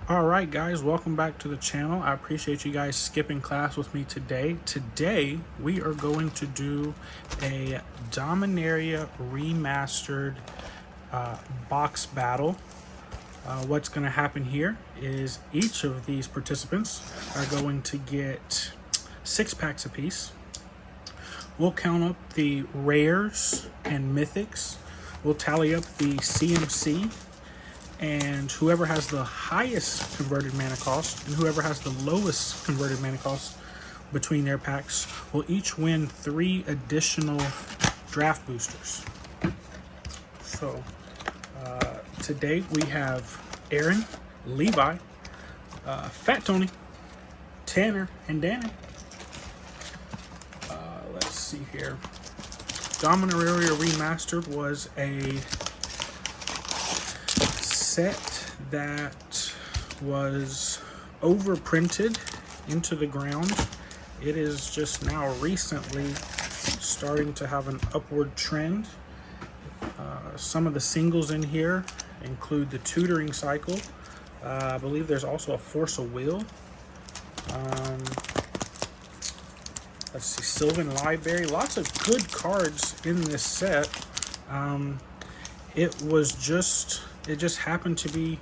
Alright guys, welcome back to the channel. I appreciate you guys skipping class with me today. Today we are going to do a Dominaria remastered box battle. What's going to happen here is each of these participants are going to get 6 packs apiece. We'll count up the rares and mythics. We'll tally up the CMC. And whoever has the highest converted mana cost and whoever has the lowest converted mana cost between their packs will each win 3 additional draft boosters. So today we have Aaron, Levi, Fat Tony, Tanner, and Danny. Let's see here. Dominaria Remastered was a set that was overprinted into the ground. It is just now recently starting to have an upward trend. Some of the singles in here include the Tutoring Cycle. I believe there's also a Force of Will. Let's see, Sylvan Library. Lots of good cards in this set. It just happened to be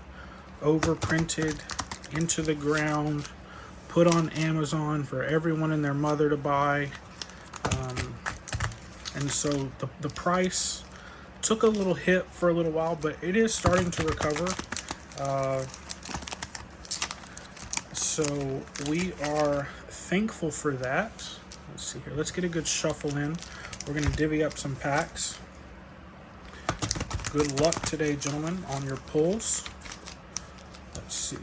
overprinted into the ground, put on Amazon for everyone and their mother to buy. And so the price took a little hit for a little while, but it is starting to recover. So we are thankful for that. Let's see here. Let's get a good shuffle in. We're going to divvy up some packs. Good luck today, gentlemen, on your pulls. Let's see.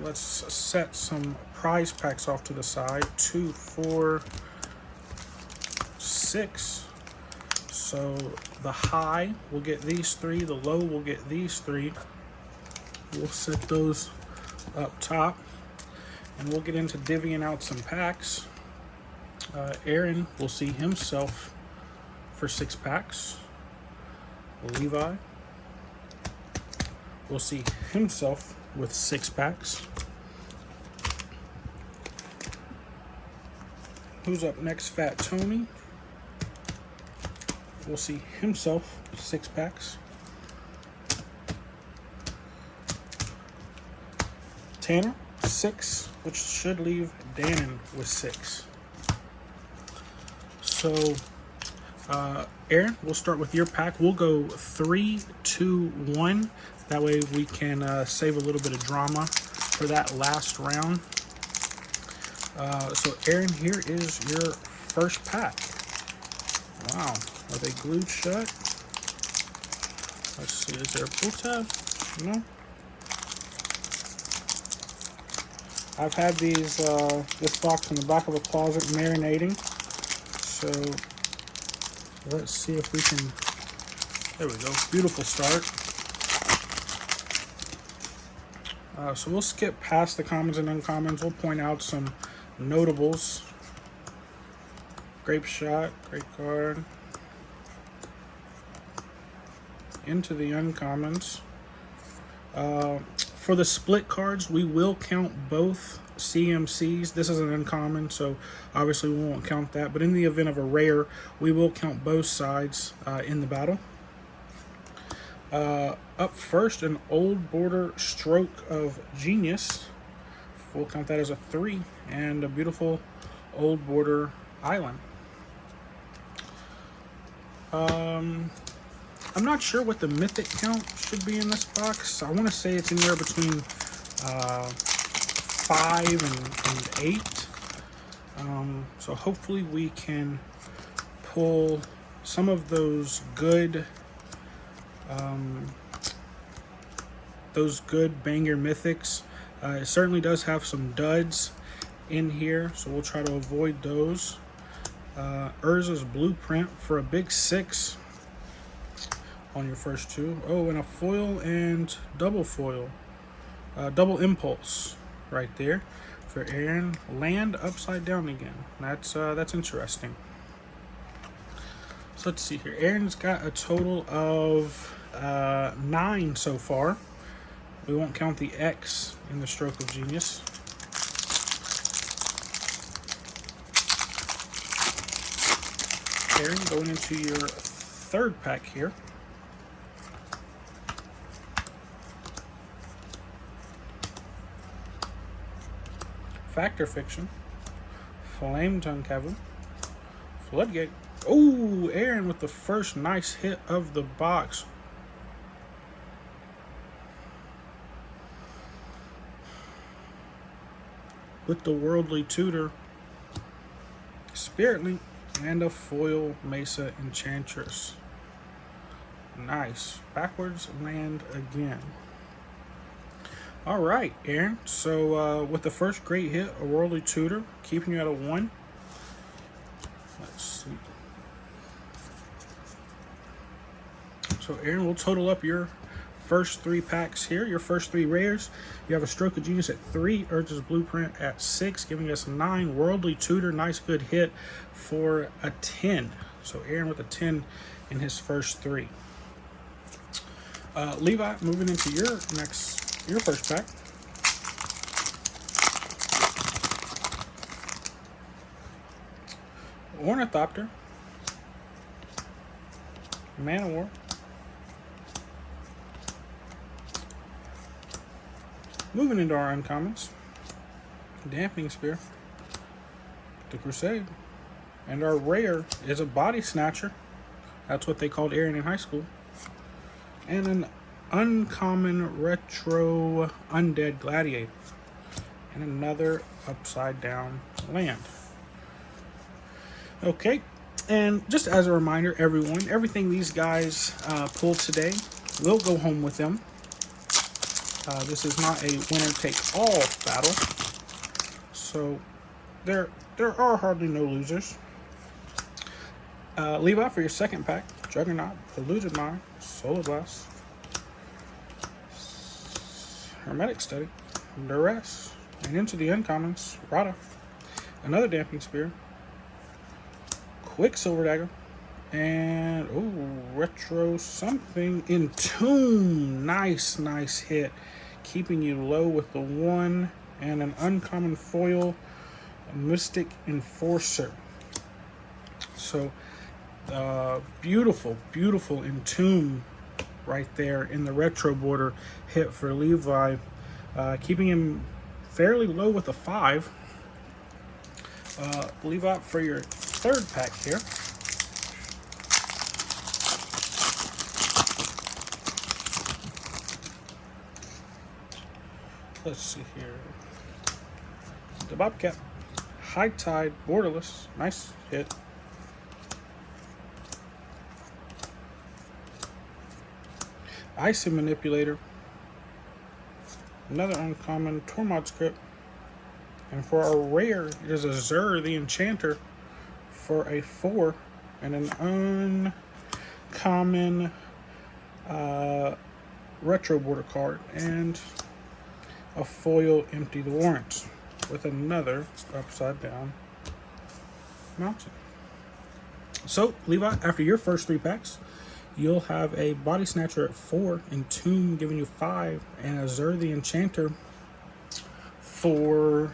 Let's set some prize packs off to the side. 2, 4, 6. So the high will get these 3. The low will get these 3. We'll set those up top. And we'll get into divvying out some packs. Aaron will see himself for 6 packs. Levi will see himself with 6 packs. Who's up next? Fat Tony will see himself 6 packs. Tanner 6, which should leave Dannon with 6. So Aaron, we'll start with your pack. We'll go 3, 2, 1. That way we can save a little bit of drama for that last round. So Aaron, here is your first pack. Wow, are they glued shut? Let's see, is there a pull tab? No. I've had these this box in the back of a closet marinating. So let's see if we can, there we go, beautiful start. So we'll skip past the commons and uncommons. We'll point out some notables. Grape Shot, great card. Into the uncommons. For the split cards, we will count both CMCs. This is an uncommon, so obviously we won't count that. But in the event of a rare, we will count both sides in the battle. Up first, an Old Border Stroke of Genius. We'll count that as a 3. And a beautiful Old Border Island. I'm not sure what the mythic count should be in this box. I want to say it's anywhere between 5 and 8. So hopefully we can pull some of those good banger mythics. It certainly does have some duds in here, so we'll try to avoid those. Urza's Blueprint for a big 6 on your first 2. Oh, and a foil and double foil. Double impulse right there for Aaron. Land upside down again. That's interesting. So let's see here. Aaron's got a total of 9 so far. We won't count the X in the stroke of genius. Aaron, going into your third pack here. Factor Fiction, Flame Tongue Cavu, Floodgate. Oh, Aaron with the first nice hit of the box. With the Worldly Tutor, Spirit Link, and a foil Mesa Enchantress. Nice. Backwards land again. All right, Aaron. So with the first great hit, a Worldly Tutor, keeping you at a 1. Let's see. So Aaron, we'll total up your first 3 packs here, your first 3 rares. You have a Stroke of Genius at 3, Urge's Blueprint at 6, giving us 9. Worldly Tutor, nice good hit for a 10. So Aaron with a 10 in his first 3. Levi, moving into your first pack. Ornithopter, Man-O-War, moving into our uncommons, Dampening Spear, the Crusade, and our rare is a Body Snatcher. That's what they called Aaron in high school. And an uncommon retro Undead Gladiator. And another upside down land. Okay, and just as a reminder, everyone, everything these guys pulled today will go home with them. This is not a winner-take-all battle, so there are hardly no losers. Levi, for your second pack, Juggernaut, Eluded Mine, Solar Blast, Hermetic Study, Duress, and into the uncommons, Rada, another Damping Spear, Quicksilver Dagger, and retro something, Entomb. Nice hit, keeping you low with the 1, and an uncommon foil, Mystic Enforcer. So beautiful Entomb right there in the retro border hit for Levi, keeping him fairly low with a 5. Levi, for your third pack here, let's see here, the Bobcat, High Tide, Borderless, nice hit, Icy Manipulator, another uncommon Tormod Script, and for our rare, it is a Zur the Enchanter for a 4, and an uncommon retro border card, and a foil Empty the Warrants with another upside down mountain. So Levi, after your first 3 packs, you'll have a Body Snatcher at 4, Entomb giving you 5, and a Zur the Enchanter for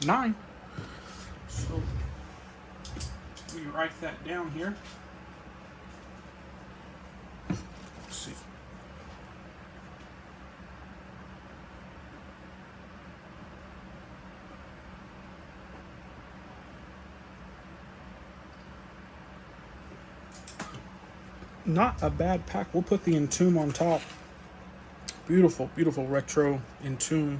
9. So let me write that down here. Let's see. Not a bad pack. We'll put the Entomb on top. Beautiful retro Entomb.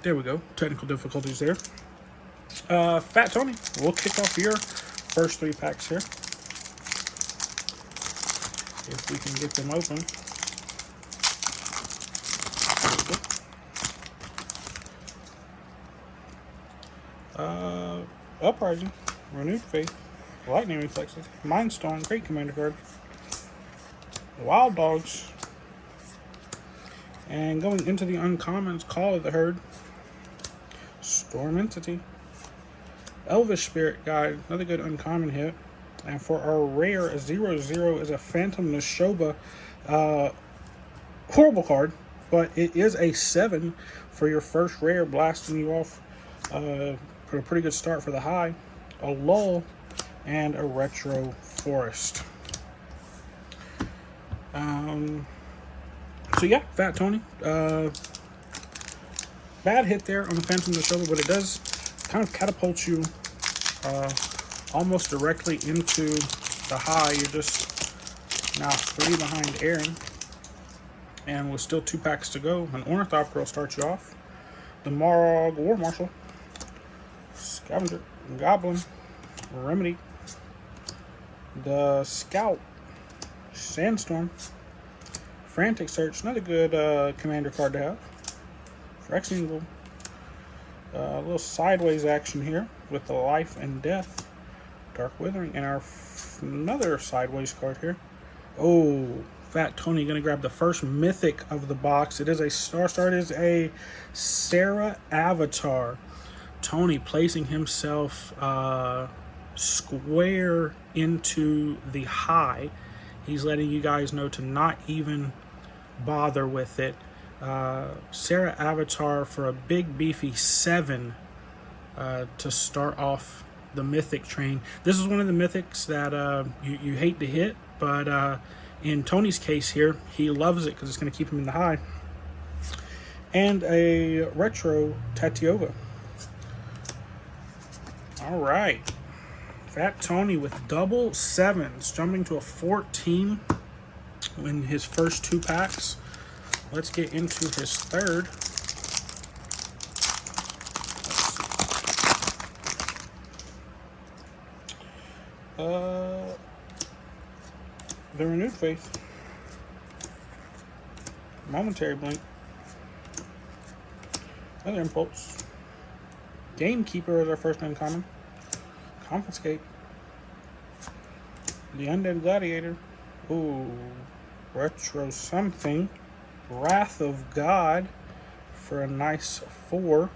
There we go. Technical difficulties there. Fat Tony, we'll kick off your first 3 packs here, if we can get them open. Uprising, Renewed Faith, Lightning Reflexes, Mind Stone, great commander card. Wild Dogs. And going into the uncommons, Call of the Herd, Storm Entity, Elvish Spirit Guide, another good uncommon hit. And for our rare, a 0/0 is a Phantom Neshoba. Horrible card, but it is a 7 for your first rare, blasting you off for a pretty good start for the high. A Lull, and a Retro Forest. So yeah, Fat Tony. Bad hit there on the Phantom Neshoba, but it does kind of catapult you almost directly into the high. You're just now 3 behind Aaron. And with still 2 packs to go, an Ornithopter will start you off. The Morog War Marshal, Scavenger, Goblin, Remedy, the Scout, Sandstorm, Frantic Search, another good commander card to have. Phyrexian Eagle, a little sideways action here with the Life and Death, Dark Withering, and our another sideways card here. Oh, Fat Tony gonna grab the first mythic of the box. It is a Star Start. Is a Sarah Avatar. Tony placing himself square into the high. He's letting you guys know to not even bother with it. Sarah Avatar for a big beefy 7 to start off the mythic train. This is one of the mythics that you hate to hit, but in Tony's case here, he loves it because it's going to keep him in the high. And a Retro Tatiova. All right. Fat Tony with double 7s, jumping to a 14 in his first 2 packs. Let's get into his third. The Renewed Faith, Momentary Blink, another Impulse, Gamekeeper is our first uncommon, Confiscate, the Undead Gladiator, ooh, Retro something, Wrath of God for a nice 4,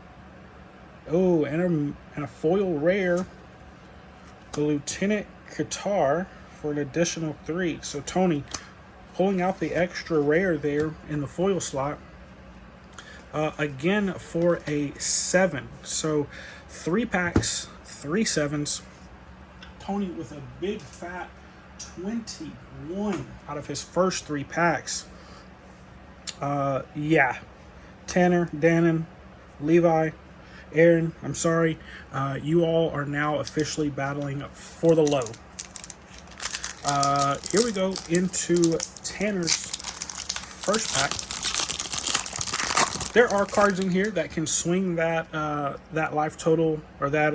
oh, and a foil rare, the Lieutenant Qatar for an additional 3. So Tony pulling out the extra rare there in the foil slot. Again for a 7. So 3 packs, 3 7s. Tony with a big fat 21 out of his first 3 packs. Yeah. Tanner, Dannon, Levi, Aaron, I'm sorry. You all are now officially battling for the low. Here we go into Tanner's first pack. There are cards in here that can swing that that life total or that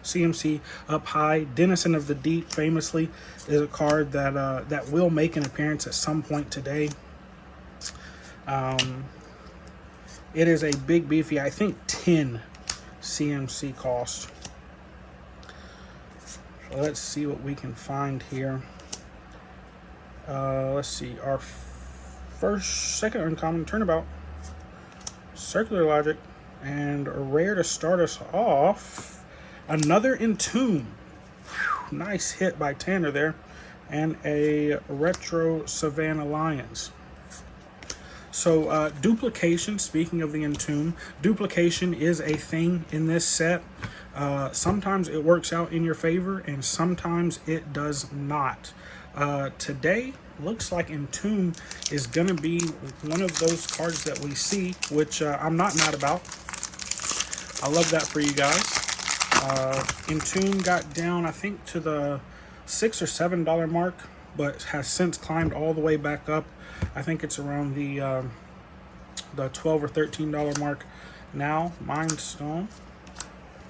CMC up high. Denizen of the Deep famously is a card that that will make an appearance at some point today. It is a big beefy, I think 10 CMC cost. So let's see what we can find here. Let's see, our second uncommon Turnabout, Circular Logic, and a rare to start us off, another Entomb. Whew, nice hit by Tanner there, and a Retro Savannah Lions. So duplication, speaking of the Entomb, duplication is a thing in this set. Sometimes it works out in your favor and sometimes it does not. Today looks like Entomb is going to be one of those cards that we see, which I'm not mad about. I love that for you guys. Entomb got down, I think, to the $6 or $7 mark, but has since climbed all the way back up. I think it's around the $12 or $13 mark now. Mind Stone,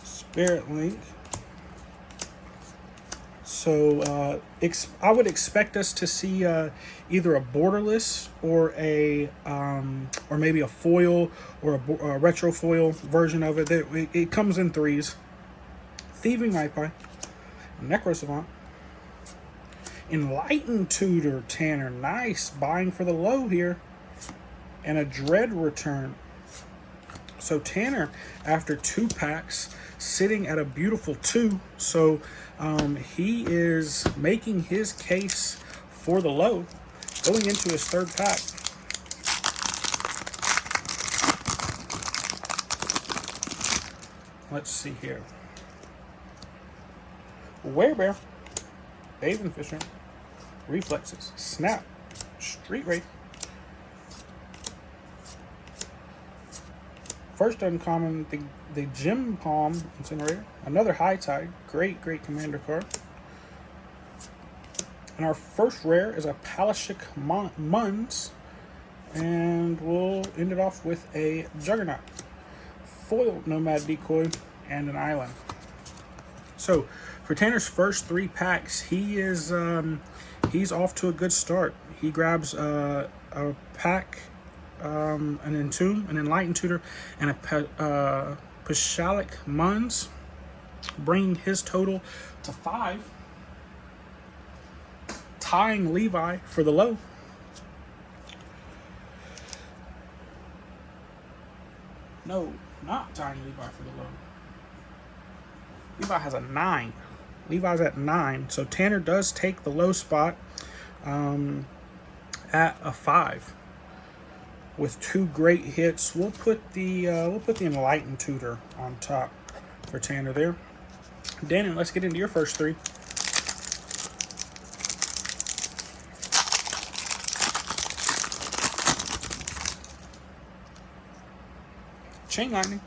Spirit Link. So I would expect us to see either a borderless or a or maybe a foil or a retro foil version of it. It comes in 3s. Thieving Magpie, Necro Savant. Enlightened Tutor, Tanner. Nice. Buying for the low here. And a Dread return. So Tanner, after 2 packs, sitting at a beautiful 2. So he is making his case for the low. Going into his 3rd pack. Let's see here. Werebear, Bathing Fisher, Reflexes, Snap, Street Wraith. First uncommon, the Gem Palm Incinerator. Another High Tide. Great commander card. And our first rare is a Palashik Muns. And we'll end it off with a Juggernaut. Foiled Nomad Decoy, and an Island. So for Tanner's first 3 packs, he is he's off to a good start. He grabs a pack, an Entomb, an Enlightened Tutor, and a Pashalik Muns, bringing his total to 5, tying Levi for the low. No, not tying Levi for the low. Levi has a 9. Levi's at 9. So Tanner does take the low spot at a 5 with 2 great hits. We'll put the Enlightened Tutor on top for Tanner there. Dannon, let's get into your first 3. Chain Lightning.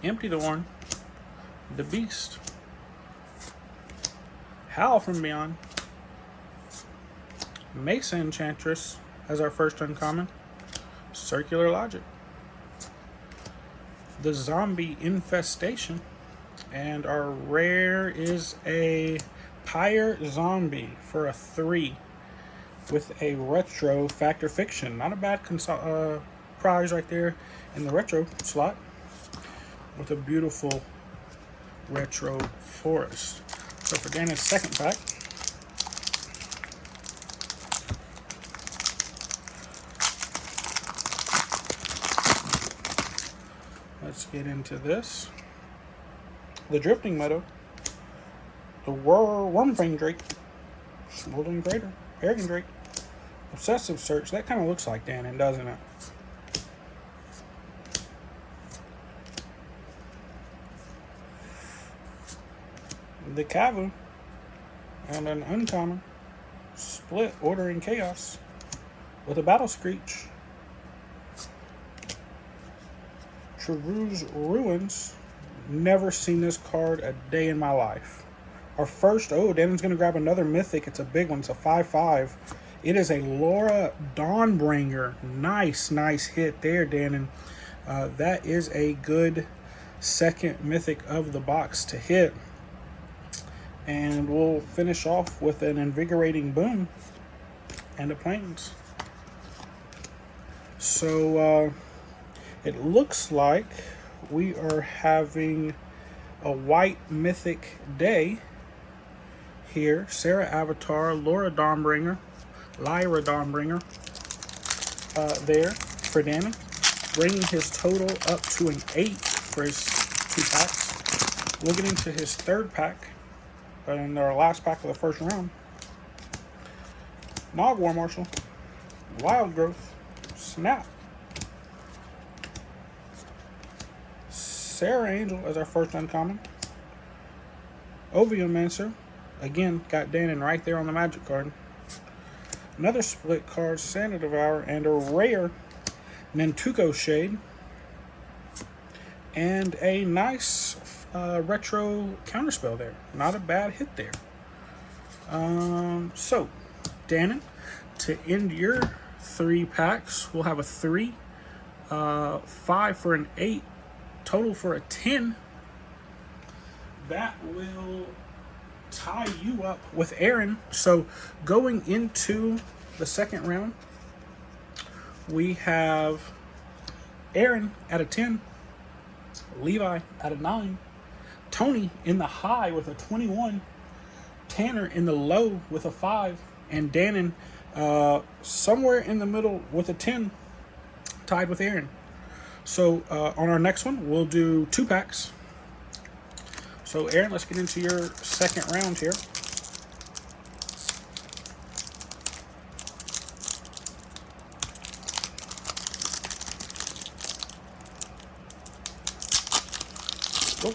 Empty the Horn. The Beast. Howl from Beyond. Mesa Enchantress as our first uncommon. Circular Logic. The Zombie Infestation. And our rare is a Pyre Zombie for a 3 with a retro Factor Fiction. Not a bad prize right there in the retro slot with a beautiful retro forest. So for Dana's second pack, let's get into this. The Drifting Meadow, the Wormfang Drake, Smoldering Crater, Arrogant Drake, Obsessive Search. That kind of looks like Dannon, doesn't it? The Cavu, and an uncommon Split Ordering Chaos with a Battle Screech. Traverse Ruins. Never seen this card a day in my life. Our first, Dannon's going to grab another Mythic. It's a big one. It's a 5/5. It is a Laura Dawnbringer. Nice hit there, Dannon. That is a good second Mythic of the box to hit. And we'll finish off with an Invigorating Boom and a Plains. So it looks like we are having a white Mythic day here. Sarah Avatar, Laura Dawnbringer, Lyra Dawnbringer there for Dannon, bringing his total up to an 8 for his 2 packs. We'll get into his 3rd pack in our last pack of the first round. Nog War Marshal, Wild Growth, Snap, Sarah Angel as our first uncommon, Oviomancer, again got Dannon right there on the magic card. Another split card, Santa Devourer, and a rare Nantuko Shade, and a nice retro counterspell there. Not a bad hit there. So Dannon, to end your 3 packs, we'll have a 3, 5 for an 8, total for a 10. That will tie you up with Aaron. So going into the second round, we have Aaron at a 10, Levi at a 9. Tony in the high with a 21. Tanner in the low with a 5. And Dannon somewhere in the middle with a 10, tied with Aaron. So on our next one, we'll do 2 packs. So Aaron, let's get into your second round here. Go.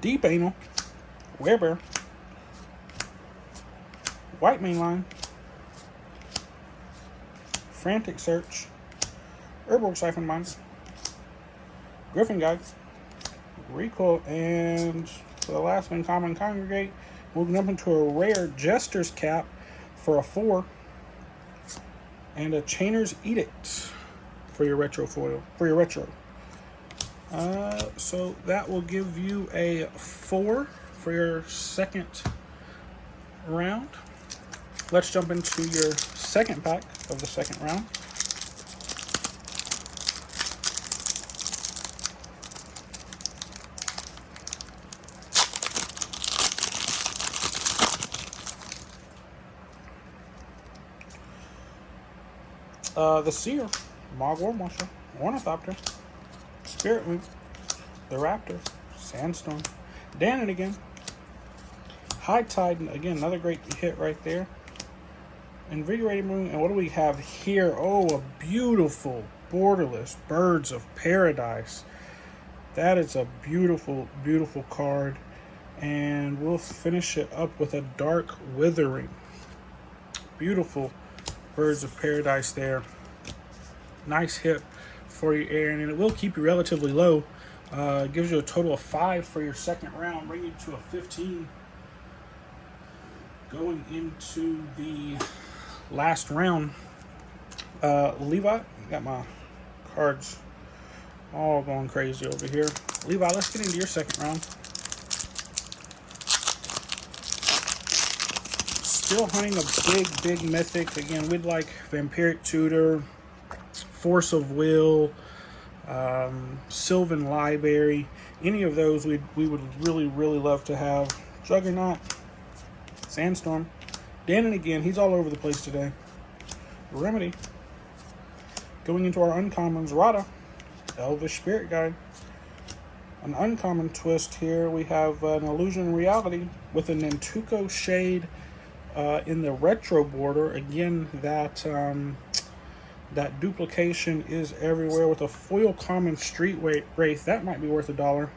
Deep Anal, Werebear, White Mainline, Frantic Search, Urborg Siphon Mine, Griffin Guide, Recoil, and for the last one, Common Congregate, we'll jump into a rare Jester's Cap for a 4, and a Chainer's Edict for your retro foil, for your retro. So that will give you a 4 for your second round. Let's jump into your second pack of the second round. The Seer, Mog Warmarsha, Ornithopter, Spirit Wing, the Raptor, Sandstorm, Dannon again, High Tide, again, another great hit right there, Invigorating Moon, and what do we have here? Oh, a beautiful borderless Birds of Paradise. That is a beautiful, beautiful card, and we'll finish it up with a Dark Withering. Beautiful Birds of Paradise there. Nice hit for you, Aaron, and it will keep you relatively low. Gives you a total of 5 for your second round, bringing you to a 15. Going into the last round, Levi, got my cards all going crazy over here. Levi, let's get into your second round. Still hunting a big mythic. Again, we'd like Vampiric Tutor, Force of Will, Sylvan Library, any of those we would really love to have. Juggernaut, Sandstorm, Dannon again, he's all over the place today. Remedy. Going into our uncommons, Rada, Elvish Spirit Guide. An uncommon twist here, we have an Illusion Reality with a Nantuko Shade in the retro border. Again, that duplication is everywhere with a foil common Street Wraith. That might be worth $1.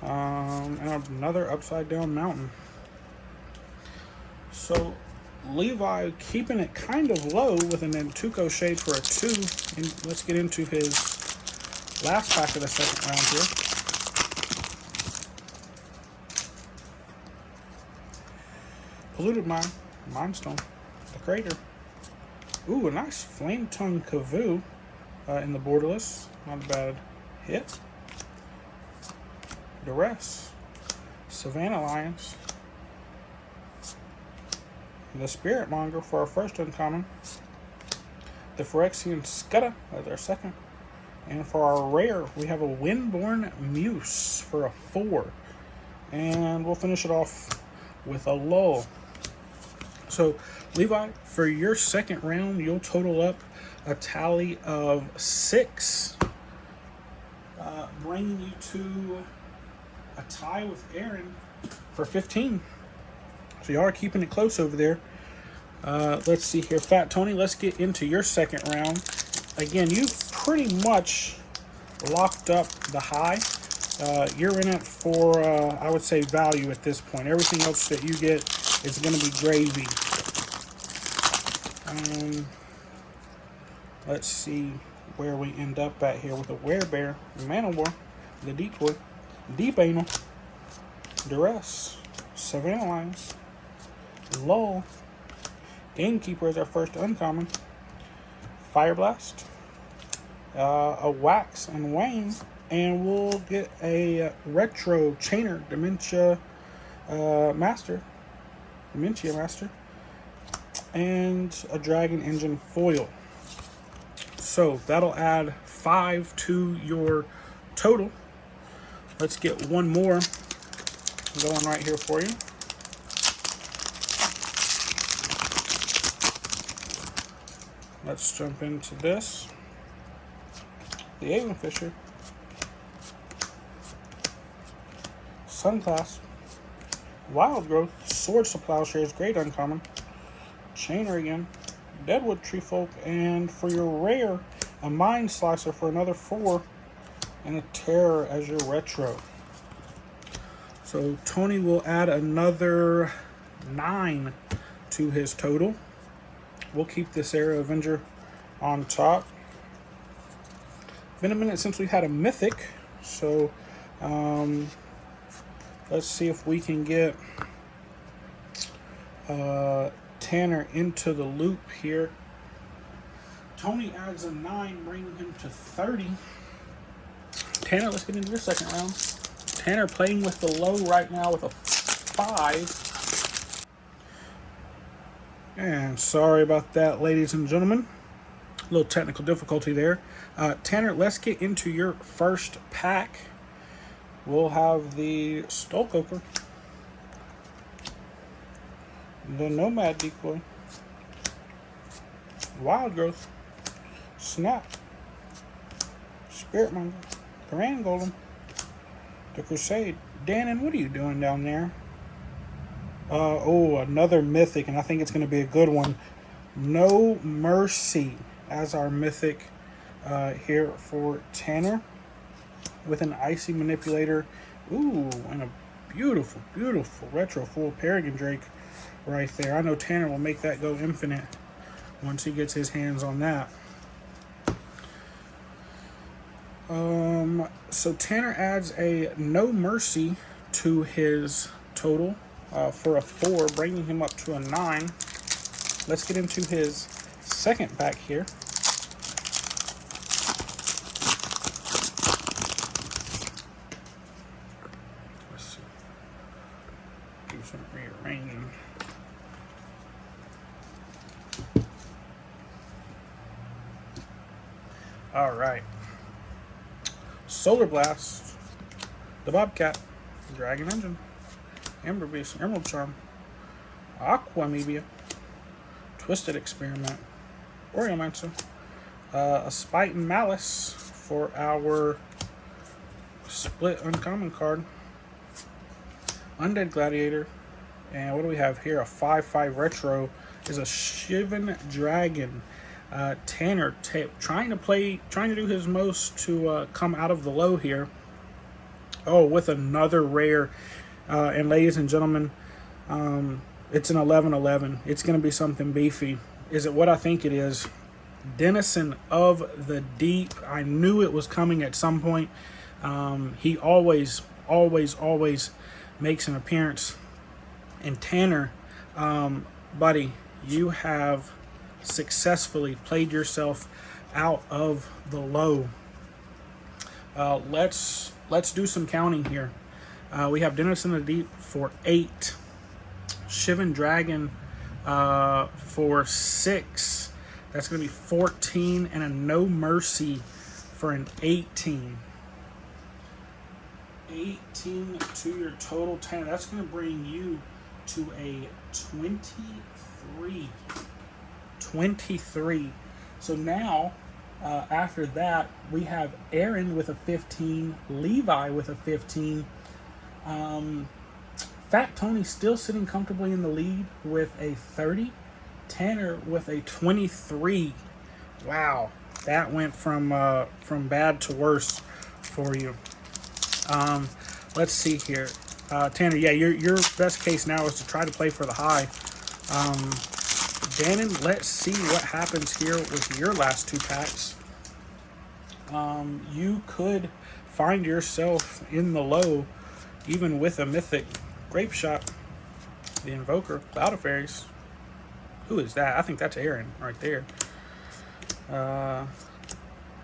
And another Upside Down Mountain. So Levi keeping it kind of low with a Nantuko Shade for a 2. And let's get into his last pack of the second round here. Polluted Mine, Mindstone, the Crater. Ooh, a nice Flame Tongue Kavoo in the borderless. Not a bad hit. Duress, Savannah Lions, the Spirit Monger for our first uncommon. The Phyrexian Scudda as our second. And for our rare, we have a Windborn Muse for a 4. And we'll finish it off with a lull. So, Levi, for your second round, you'll total up a tally of 6, bringing you to a tie with Aaron for 15. So you are keeping it close over there. Let's see here. Fat Tony, let's get into your second round. Again, you've pretty much locked up the high. You're in it for, I would say, value at this point. Everything else that you get is going to be gravy. Let's see where we end up at here with a Werebear, Manowar, the Decoy, Deep Anal, Duress, Savannah Lions, Lull, Gamekeeper is our first uncommon, Fire Blast, a Wax and Wayne, and we'll get a retro Chainer Dementia Master, and a Dragon Engine foil. So that'll add 5 to your total. Let's get one more going right here for you. Let's jump into this. The Alien Fisher, Sunclass, Wild Growth, Swords to Plowshares, great uncommon, Chainer again, Deadwood Treefolk, and for your rare, a Mind Slicer for another 4, and a Terror as your retro. So Tony will add another 9 to his total. We'll keep this Era Avenger on top. Been a minute since we had a mythic, so let's see if we can get Tanner into the loop here. Tony adds a 9, bringing him to 30. Tanner, let's get into your second round. Tanner playing with the low right now with a 5. And sorry about that, ladies and gentlemen. A little technical difficulty there. Tanner, let's get into your first pack. We'll have the Skullcoker, the Nomad Decoy, Wild Growth, Snap, Spiritmonger, Grand Golem, the Crusade. Dannon, what are you doing down there? Oh, another mythic, and I think it's going to be a good one. No Mercy as our mythic here for Tanner, with an Icy Manipulator. Ooh, and a beautiful, beautiful retro full Peregrine Drake right there. I know Tanner will make that go infinite once he gets his hands on that. So Tanner adds a No Mercy to his total for a 4, bringing him up to a 9. Let's get into his second pack here. Let's see. Do some rearranging. All right. Solar Blast, the Bobcat, Dragon Engine, Ember Beast, Emerald Charm, Aquamebia, Twisted Experiment, Oriomancer, a Spite and Malice for our split uncommon card, Undead Gladiator, and what do we have here? A 5/5 retro is a Shivan Dragon. Tanner trying to do his most to come out of the low here. Oh, with another rare. And ladies and gentlemen, it's an 11/11. It's going to be something beefy. Is it what I think it is? Denizen of the Deep. I knew it was coming at some point. He always makes an appearance. And Tanner, buddy, you have successfully played yourself out of the low. Let's do some counting here. We have Denizen of the Deep for 8, Shivan Dragon for 6. That's going to be 14, and a No Mercy for an 18. 18 to your total 10. That's going to bring you to a 23. 23. So now, after that, we have Aaron with a 15, Levi with a 15. Fat Tony still sitting comfortably in the lead with a 30. Tanner with a 23. Wow, that went from bad to worse for you. Let's see here, Tanner. Yeah, your best case now is to try to play for the high. Dannon, let's see what happens here with your last 2 packs. You could find yourself in the low, even with a mythic. Grape Shot, the Invoker, Cloud of Fairies. Who is that? I think that's Aaron right there.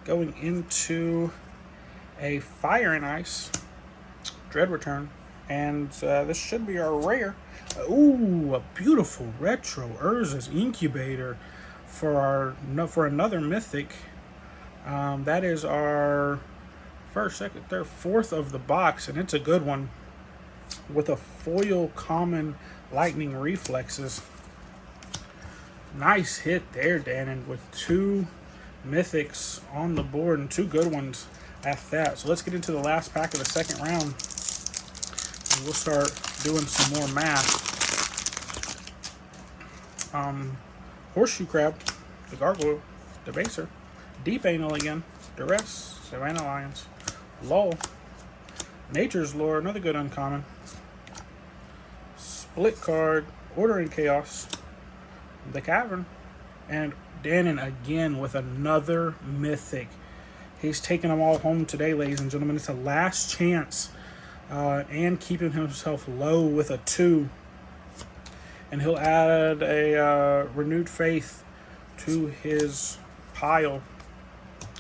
Going into a Fire and Ice, Dread Return, And this should be our rare. Ooh, a beautiful retro Urza's Incubator for another mythic. That is our first, second, third, fourth of the box, and it's a good one with a foil common lightning reflexes. Nice hit there, Dannon, with two mythics on the board and two good ones at that. So let's get into the last pack of the second round, and we'll start doing some more math. Horseshoe Crab, the Gargoyle, the Baser, Deep Anal again, Duress, Savannah Lions, Lull, Nature's Lore, another good uncommon, Split Card, Order in Chaos, the Cavern, and Dannon again with another mythic. He's taking them all home today, ladies and gentlemen. It's a last chance, and keeping himself low with a 2. And he'll add a Renewed Faith to his pile.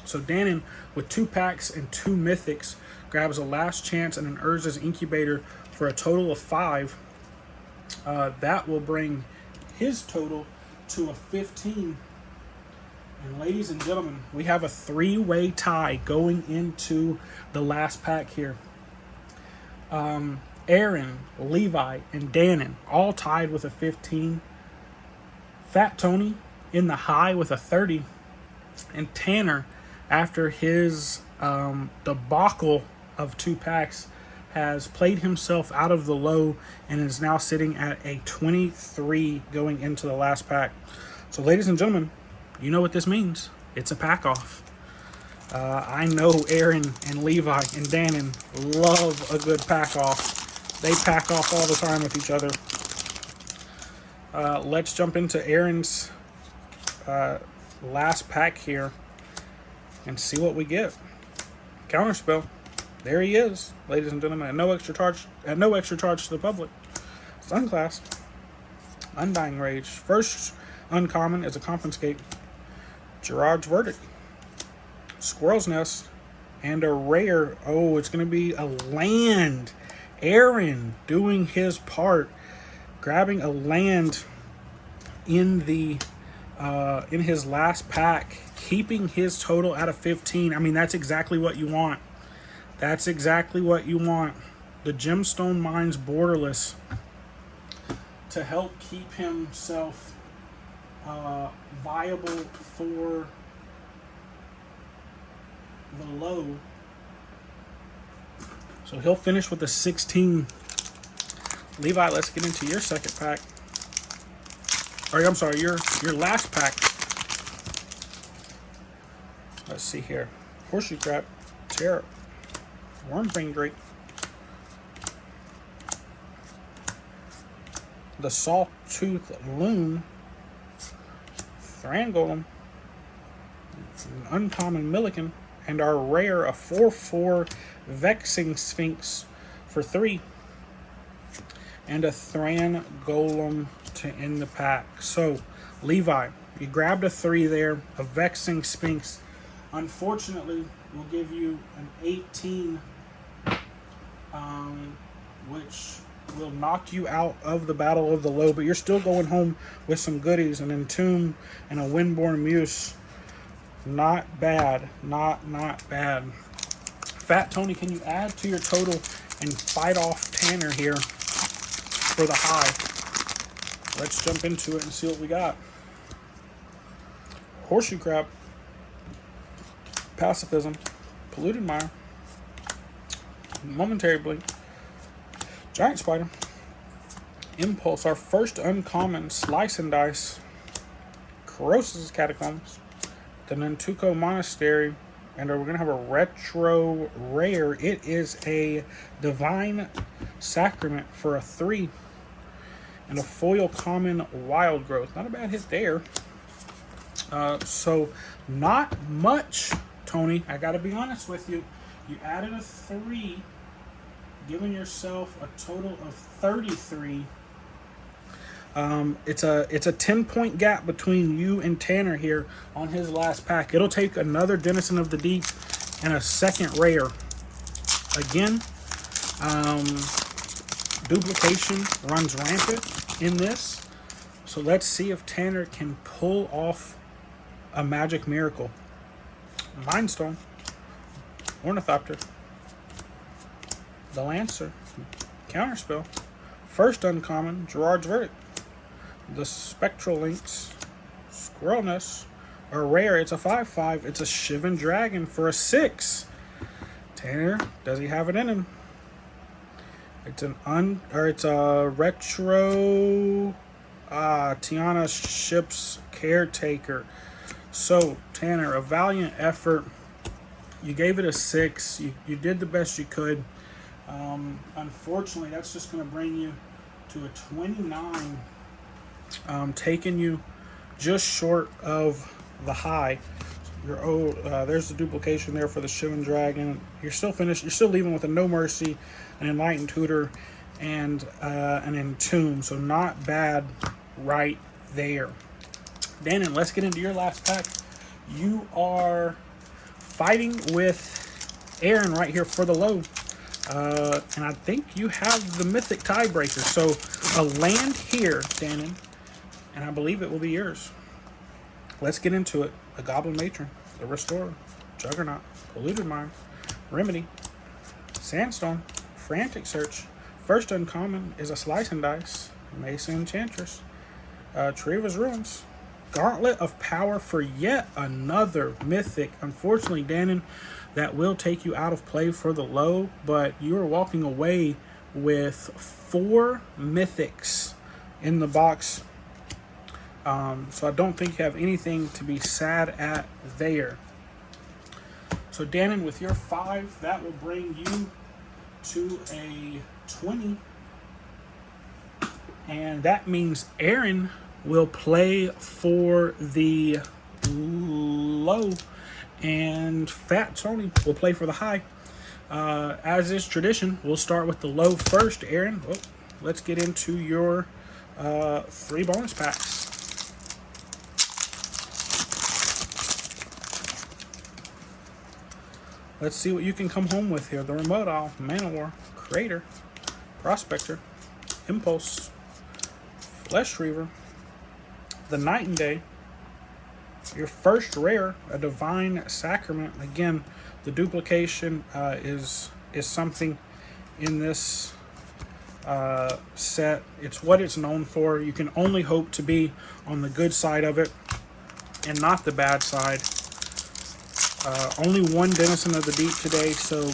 So Dannon, with 2 packs and 2 mythics, grabs a last chance and an Urza's Incubator for a total of 5. That will bring his total to a 15. And ladies and gentlemen, we have a 3-way tie going into the last pack here. Aaron, Levi, and Dannon all tied with a 15. Fat Tony in the high with a 30. And Tanner, after his debacle of 2 packs, has played himself out of the low and is now sitting at a 23 going into the last pack. So ladies and gentlemen, you know what this means. It's a pack off. I know Aaron and Levi and Dannon love a good pack off. They pack off all the time with each other. Let's jump into Aaron's last pack here and see what we get. Counterspell. There he is, ladies and gentlemen, at no extra charge to the public. Sunclass, Undying Rage. First uncommon is a Confiscate. Gerard's Verdict, Squirrel's Nest, and a rare. Oh, it's going to be a land. Aaron doing his part, grabbing a land in the in his last pack, keeping his total at a 15. I mean, that's exactly what you want. That's exactly what you want. The Gemstone Mines Borderless to help keep himself viable for the low. So he'll finish with a 16. Levi, let's get into your second pack. Or I'm sorry, your last pack. Let's see here. Horseshoe Crab, Terror, Wormfang Drake, the Sawtooth Loon, Thrangolem, an uncommon Milliken, and our rare, a 4/4 Vexing Sphinx for 3, and a Thran Golem to end the pack. So, Levi, you grabbed a 3 there, a Vexing Sphinx. Unfortunately, we'll give you an 18, which will knock you out of the Battle of the Low, but you're still going home with some goodies, an Entomb and a Windborn Muse. Not bad, not bad. Fat Tony, can you add to your total and fight off Tanner here for the high? Let's jump into it and see what we got. Horseshoe Crab, Pacifism, Polluted Mire, Momentary Blink, Giant Spider, Impulse, our first uncommon, Slice and Dice, Corrosis Catacombs, the Nantuko Monastery, and we're going to have a retro rare. It is a Divine Sacrament for a 3, and a foil common Wild Growth. Not a bad hit there. So not much, Tony. I got to be honest with you. You added a 3, giving yourself a total of 33. It's a 10-point gap between you and Tanner here on his last pack. It'll take another Denizen of the Deep and a second rare. Again, Duplication runs rampant in this. So let's see if Tanner can pull off a magic miracle. Mind Stone, Ornithopter, the Lancer, Counterspell, first uncommon, Gerard's Verdict, the Spectral Lynx, Squirrel Nest, a rare, it's a 5/5, it's a Shivan Dragon for a 6. Tanner, does he have it in him? It's it's a retro Tiana Ship's Caretaker. So Tanner, a valiant effort. You gave it a 6. You did the best you could. Unfortunately, that's just going to bring you to a 29, taking you just short of the high. There's the duplication there for the Shivan Dragon. You're still finished. You're still leaving with a No Mercy, an Enlightened Tutor, and an Entomb. So not bad right there. Dannon, let's get into your last pack. You are fighting with Aaron right here for the low. And I think you have the Mythic Tiebreaker. So a land here, Dannon, and I believe it will be yours. Let's get into it. The Goblin Matron, the Restorer, Juggernaut, Polluted Mine, Remedy, Sandstone, Frantic Search. First uncommon is a Slice and Dice, Mesa Enchantress, Treva's Ruins, Gauntlet of Power for yet another Mythic. Unfortunately, Dannon, that will take you out of play for the low, but you are walking away with 4 Mythics in the box. So I don't think you have anything to be sad at there. So Dannon, with your 5, that will bring you to a 20. And that means Aaron will play for the low, and Fat Tony will play for the high. As is tradition, we'll start with the low first. Aaron, let's get into your 3 bonus packs. Let's see what you can come home with here. The Remote Owl, Manowar, Crater, Prospector, Impulse, Flesh Reaver, the Night and Day, your first rare, a Divine Sacrament. Again, the duplication is something in this set. It's what it's known for. You can only hope to be on the good side of it and not the bad side. Only one Denizen of the Deep today, so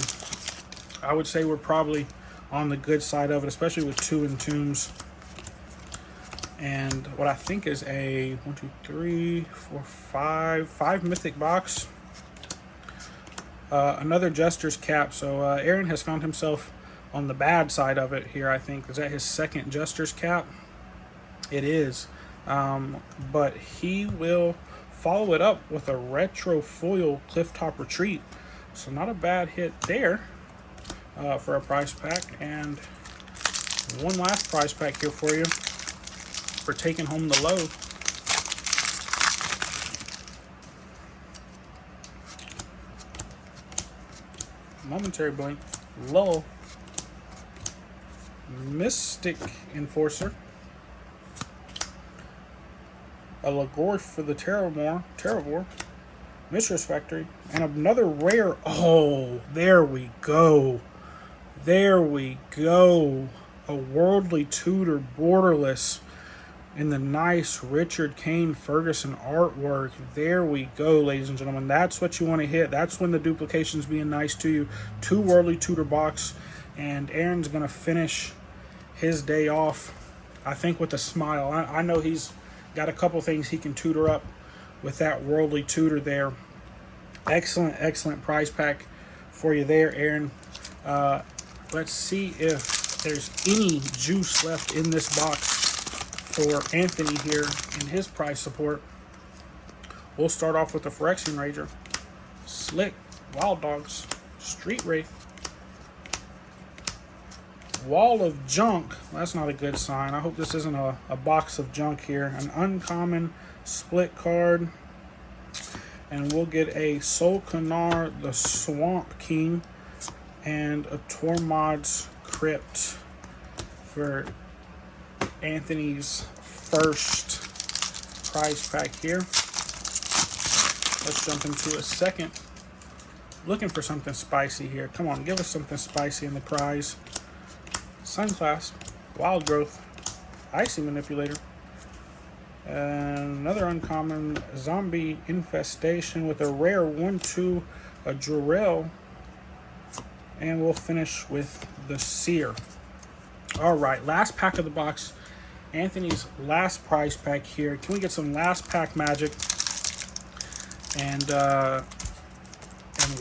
I would say we're probably on the good side of it, especially with 2 Entombs. And what I think is a 1, 2, 3, 4, 5 Mythic box. Another Jester's Cap. So Aaron has found himself on the bad side of it here, I think. Is that his second Jester's Cap? It is. But he will follow it up with a retro foil Clifftop Retreat. So not a bad hit there for a prize pack. And one last prize pack here for you for taking home the low. Momentary Blink, Lull, Mystic Enforcer, a Lagorf for the Terravore, Mistress Factory, and another rare. Oh, there we go. There we go. A Worldly Tutor Borderless in the nice Richard Kane Ferguson artwork. There we go, ladies and gentlemen. That's what you want to hit. That's when the duplication's being nice to you. 2 Worldly Tutor box, and Aaron's going to finish his day off, I think, with a smile. I know he's got a couple things he can tutor up with that Worldly Tutor there. Excellent prize pack for you there, Aaron. Let's see if there's any juice left in this box for Anthony here in his prize support. We'll start off with the Phyrexian Rager, Slick, Wild Dogs, Street Wraith, Wall of Junk. That's not a good sign. I hope this isn't a box of junk here. An uncommon split card. And we'll get a Solkanar, the Swamp King, and a Tormod's Crypt. for Anthony's first prize pack here. Let's jump into a second. Looking for something spicy here. Come on, give us something spicy in the prize. Sunclass, Wild Growth, Icy Manipulator, and another uncommon Zombie Infestation with a rare 1/2, a Jarrell, and we'll finish with the Seer. All right, last pack of the box. Anthony's last prize pack here. Can we get some last pack magic and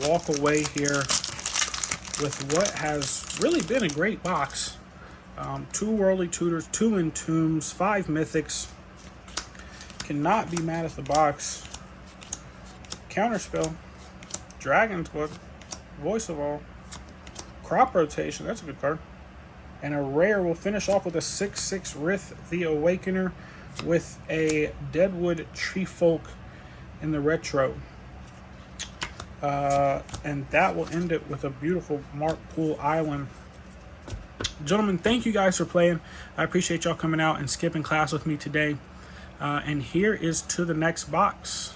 walk away here with what has really been a great box. 2 Worldly Tutors, 2 Entombs, 5 Mythics. Cannot be mad at the box. Counterspell, Dragon's Blood, Voice of All, Crop Rotation, that's a good card. And a rare. We'll finish off with a 6/6 Rith the Awakener with a Deadwood Treefolk in the retro. And that will end it with a beautiful Mark Poole Island. Gentlemen, thank you guys for playing. I appreciate y'all coming out and skipping class with me today. And here is to the next box.